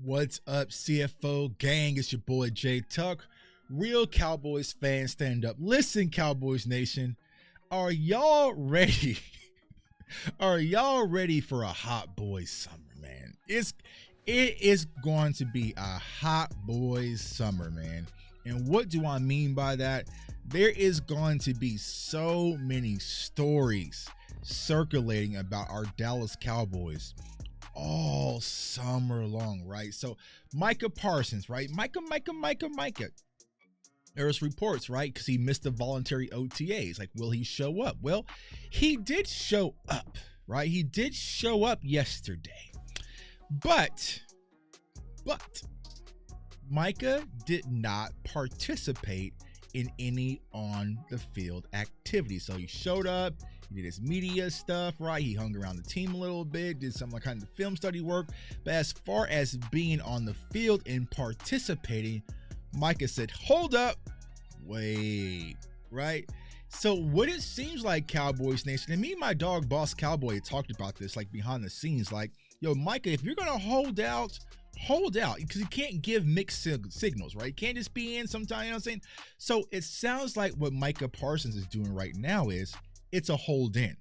What's up, CFO gang? It's your boy Jay Tuck. Real Cowboys fans, stand up. Listen, Cowboys Nation, are y'all ready? Are y'all ready for a hot boys summer, man? It is going to be a hot boys summer, man. And what do I mean by that? There is going to be so many stories circulating about our Dallas Cowboys all summer long, right? So Micah Parsons, right? Micah. There's reports, right? Because he missed the voluntary OTAs. Like, will he show up? Well, he did show up, right? He did show up yesterday. But Micah did not participate in any on-the-field activity. So he showed up, he did his media stuff, right? He hung around the team a little bit, did some kind of film study work. But as far as being on the field and participating, Micah said, hold up, wait, right? So what it seems like, Cowboys Nation, and me and my dog Boss Cowboy talked about this, like behind the scenes, like, yo, Micah, if you're going to hold out, because you can't give mixed signals, right? You can't just be in sometime, you know what I'm saying? So it sounds like what Micah Parsons is doing right now is it's a hold in.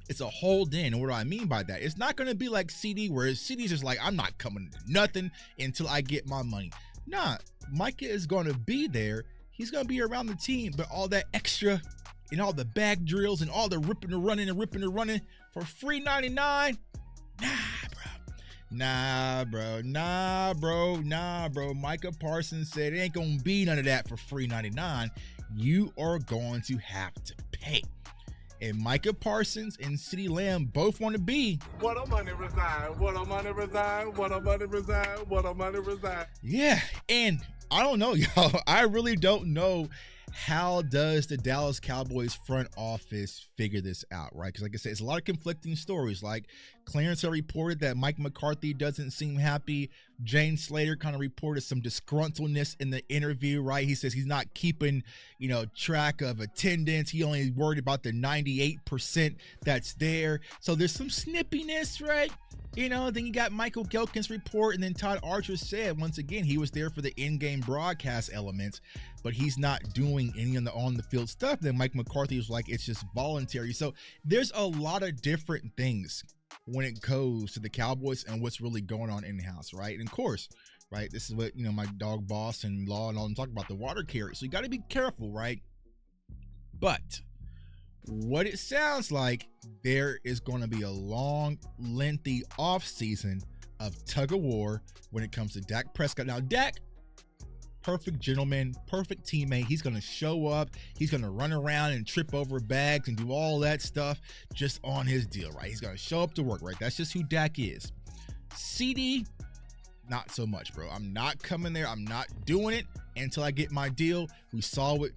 It's a hold in. And what do I mean by that? It's not going to be like CeeDee, where CeeDee's just like, I'm not coming to nothing until I get my money. Nah, Micah is going to be there. He's going to be around the team, but all that extra and all the bag drills and all the ripping and running for free 99. Nah, bro. Micah Parsons said it ain't gonna be none of that for free 99. You are going to have to pay. And Micah Parsons and CeeDee Lamb both want to be. What a money resign. Yeah, and I don't know, y'all. I really don't know. How does the Dallas Cowboys front office figure this out, right? Because like I said, it's a lot of conflicting stories. Like Clarence had reported that Mike McCarthy doesn't seem happy. Jane Slater kind of reported some disgruntledness in the interview, right? He says he's not keeping, track of attendance. He only worried about the 98% that's there. So there's some snippiness, right? Then you got Michael Gelkin's report, and then Todd Archer said, once again, he was there for the in-game broadcast elements, but he's not doing any of the on-the-field stuff. Then Mike McCarthy was like, it's just voluntary. So there's a lot of different things when it goes to the Cowboys and what's really going on in-house, right? And of course, right, this is what, my dog Boss and Law and all them talk about, the water carrier. So you got to be careful, right? But what it sounds like, there is going to be a long, lengthy offseason of tug of war when it comes to Dak Prescott. Now, Dak, perfect gentleman, perfect teammate. He's going to show up. He's going to run around and trip over bags and do all that stuff just on his deal, right? He's going to show up to work, right? That's just who Dak is. CeeDee, not so much, bro. I'm not coming there. I'm not doing it until I get my deal. We saw what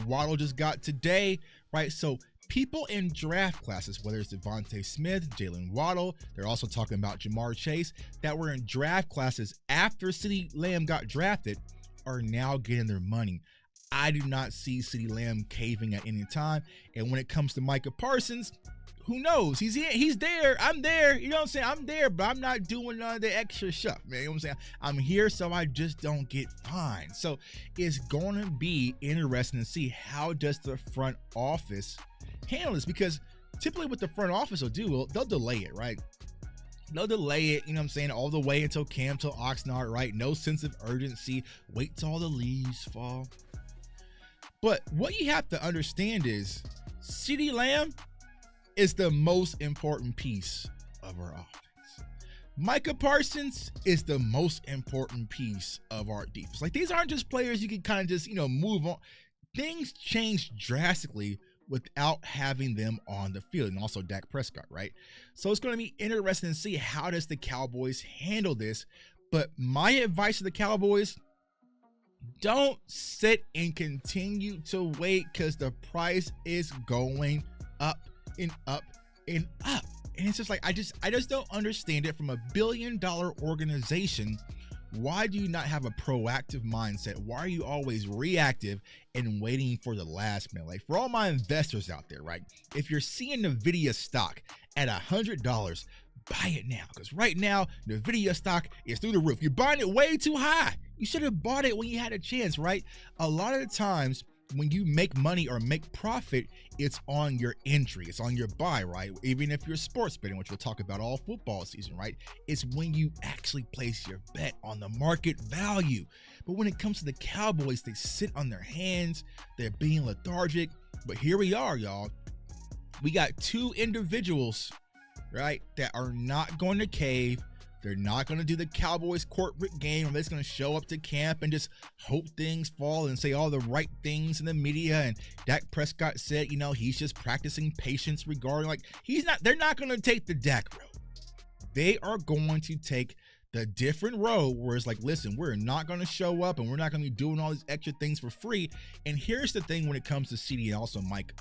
Waddle just got today, right? So people in draft classes, whether it's Devontae Smith, Jalen Waddle, they're also talking about Jamar Chase, that were in draft classes after CeeDee Lamb got drafted, are now getting their money. I do not see CeeDee Lamb caving at any time. And when it comes to Micah Parsons, who knows? He's there. I'm there. You know what I'm saying? I'm there, but I'm not doing none of the extra stuff, man. You know what I'm saying? I'm here, so I just don't get fined. So it's going to be interesting to see how does the front office handle this, because typically what the front office will do, they'll delay it, right? They'll delay it, you know what I'm saying, all the way until camp, till Oxnard, right? No sense of urgency. Wait till all the leaves fall. But what you have to understand is CeeDee Lamb is the most important piece of our offense. Micah Parsons is the most important piece of our defense. Like, these aren't just players you can kind of just, move on. Things change drastically without having them on the field, and also Dak Prescott, right? So it's going to be interesting to see how does the Cowboys handle this. But my advice to the Cowboys, don't sit and continue to wait, because the price is going up and up and up. And it's just like, I just don't understand it. From $1 billion organization, why do you not have a proactive mindset? Why are you always reactive and waiting for the last minute? Like, for all my investors out there, right? If you're seeing NVIDIA stock at $100, buy it now, because right now the Nvidia stock is through the roof. You're buying it way too high. You should have bought it when you had a chance, right? A lot of the times when you make money or make profit, it's on your entry, it's on your buy, right? Even if you're sports betting, which we'll talk about all football season, right? It's when you actually place your bet on the market value. But when it comes to the Cowboys, they sit on their hands, they're being lethargic. But here we are, y'all. We got two individuals, right, that are not going to cave. They're not going to do the Cowboys corporate game where they're just going to show up to camp and just hope things fall and say all the right things in the media. And Dak Prescott said, you know, he's just practicing patience regarding, like, they're not going to take the Dak road. They are going to take the different road where it's like, listen, we're not going to show up and we're not going to be doing all these extra things for free. And here's the thing when it comes to CeeDee and also Micah.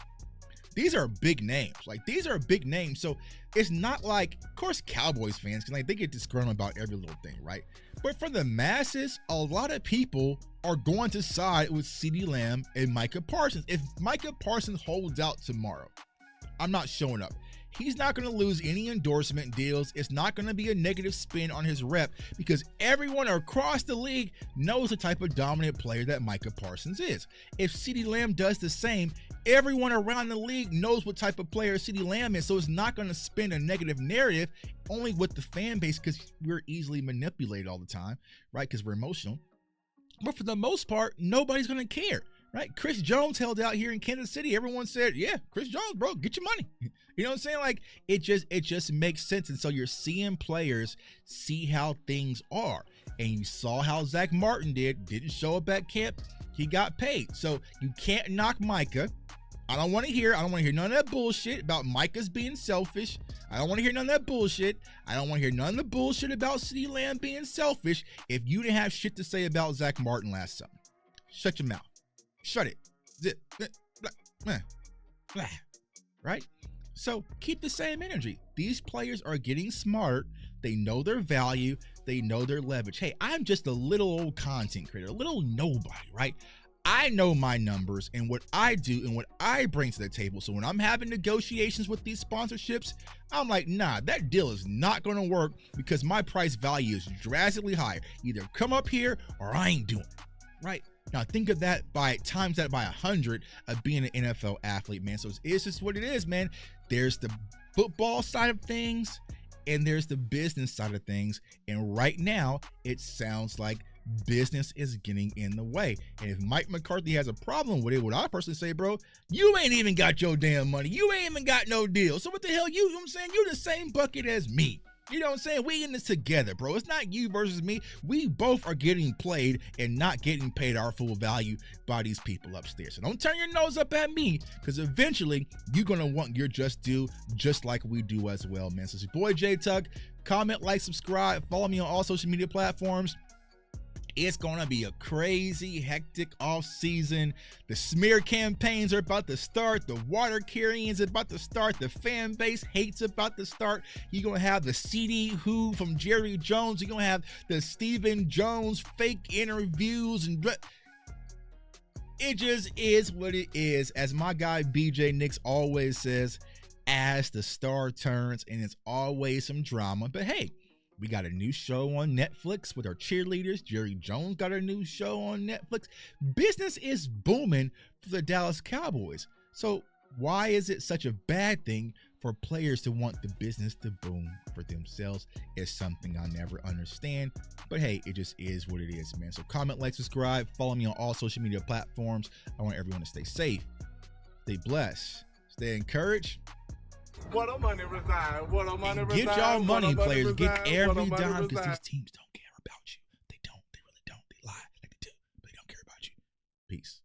These are big names. Like, these are big names. So it's not like, of course, Cowboys fans, because like they get disgruntled about every little thing, right? But for the masses, a lot of people are going to side with CeeDee Lamb and Micah Parsons. If Micah Parsons holds out tomorrow, I'm not showing up. He's not going to lose any endorsement deals. It's not going to be a negative spin on his rep because everyone across the league knows the type of dominant player that Micah Parsons is. If CeeDee Lamb does the same, everyone around the league knows what type of player CeeDee Lamb is, so it's not going to spin a negative narrative only with the fan base because we're easily manipulated all the time, right? Because we're emotional. But for the most part, nobody's going to care. Right? Chris Jones held out here in Kansas City. Everyone said, yeah, Chris Jones, bro, get your money. You know what I'm saying? Like, it just makes sense. And so you're seeing players see how things are. And you saw how Zach Martin didn't show up at camp. He got paid. So you can't knock Micah. I don't want to hear none of that bullshit about Micah's being selfish. I don't want to hear none of that bullshit. I don't want to hear none of the bullshit about CeeDee Lamb being selfish if you didn't have shit to say about Zach Martin last summer. Shut your mouth. Shut it. Zip. Right? So keep the same energy. These players are getting smart. They know their value. They know their leverage. Hey, I'm just a little old content creator, a little nobody, right? I know my numbers and what I do and what I bring to the table. So when I'm having negotiations with these sponsorships, I'm like, nah, that deal is not going to work because my price value is drastically higher. Either come up here or I ain't doing it, right? Now think of that times that by 100 of being an NFL athlete, man. So it's just what it is, man. There's the football side of things and there's the business side of things. And right now it sounds like business is getting in the way. And if Mike McCarthy has a problem with it, what I personally say, bro, you ain't even got your damn money. You ain't even got no deal. So what the hell, you know what I'm saying? You're the same bucket as me. You know what I'm saying? We in this together, bro. It's not you versus me. We both are getting played and not getting paid our full value by these people upstairs. So don't turn your nose up at me because eventually you're going to want your just due just like we do as well, man. So it's your boy J Tuck. Comment, like, subscribe. Follow me on all social media platforms. It's going to be a crazy, hectic off season. The smear campaigns are about to start. The water carrying is about to start. The fan base hates about to start. You're going to have the CD Who from Jerry Jones. You're going to have the Stephen Jones fake interviews. And it just is what it is. As my guy BJ Nix always says, as the star turns, and it's always some drama. But hey, we got a new show on Netflix with our cheerleaders. Jerry Jones got a new show on Netflix. Business is booming for the Dallas Cowboys. So why is it such a bad thing for players to want the business to boom for themselves? Is something I never understand. But hey, it just is what it is, man. So comment, like, subscribe. Follow me on all social media platforms. I want everyone to stay safe, stay blessed, stay encouraged. What a money reside. What a money reside. Get y'all money, players. Get every dime because these teams don't care about you. They don't. They really don't. They lie like they do, but they don't care about you. Peace.